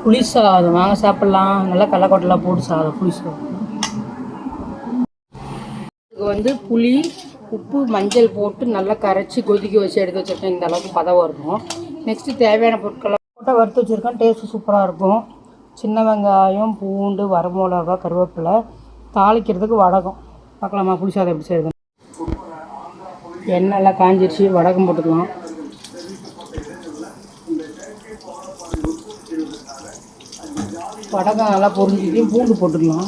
புளி சாதம் வாங்க சாப்பிட்லாம். நல்லா கடலக்கொட்டலாம் போட்டு சாதம், புளி சாதம். இதுக்கு வந்து புளி, உப்பு, மஞ்சள் போட்டு நல்லா கரைச்சி கொதிக்க வச்சு எடுத்து வச்சுருக்கேன். இந்த அளவுக்கு பதம் வரணும். நெக்ஸ்ட்டு தேவையான பொருட்களை போட்டால் வறுத்து வச்சுருக்கேன். டேஸ்ட்டு சூப்பராக இருக்கும். சின்ன வெங்காயம், பூண்டு, வரமிளகா, கருவேப்பிலை, தாளிக்கிறதுக்கு வடகம். பார்க்கலாமா புளி சாதம் எப்படி செய்யுது? எண்ணெய் நல்லா காஞ்சிருச்சு, வடகம் போட்டுக்கலாம். வடகம் நல்லா பொரிஞ்சிட்டு பூண்டு போட்டுக்கலாம்.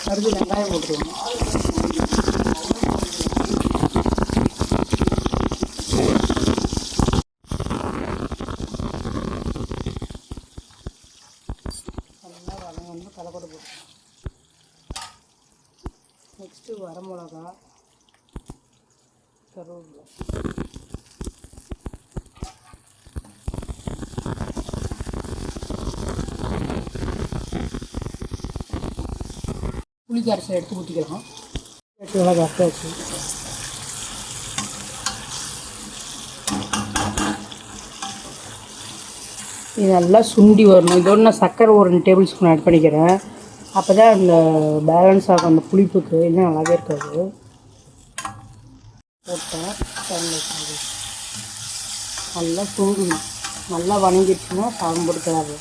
அடுத்து வெங்காயம் போட்டுக்கலாம். நல்லா வதங்கணும், கடலக்கொட்டை போட்டுக்கலாம். நெக்ஸ்ட்டு வரமிளகா, கருவேப்பிலை, புளி கரைசல் எடுத்து ஊற்றிக்கலாம். நல்லா கரைச்சாச்சு. இது நல்லா சுண்டி வரணும். இதோடு நான் சர்க்கரை ஒரு 2 டேபிள் ஸ்பூன் ஆட் பண்ணிக்கிறேன். அப்போ தான் அந்த பேலன்ஸ் ஆகும் அந்த புளிப்புக்கு, இன்னும் நல்லாவே இருக்காது. போட்டேன் நல்லா சுண்டணும். நல்லா வணங்கிடுச்சுன்னா சாதம் போட்டு கிளறு.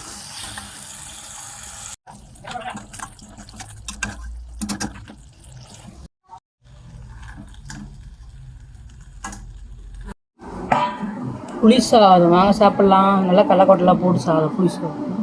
புளி சாதம் வாங்க சாப்பிட்லாம். நல்லா கடலக்கொட்டலாம் போட்டு சாதம், புளி சாதம்.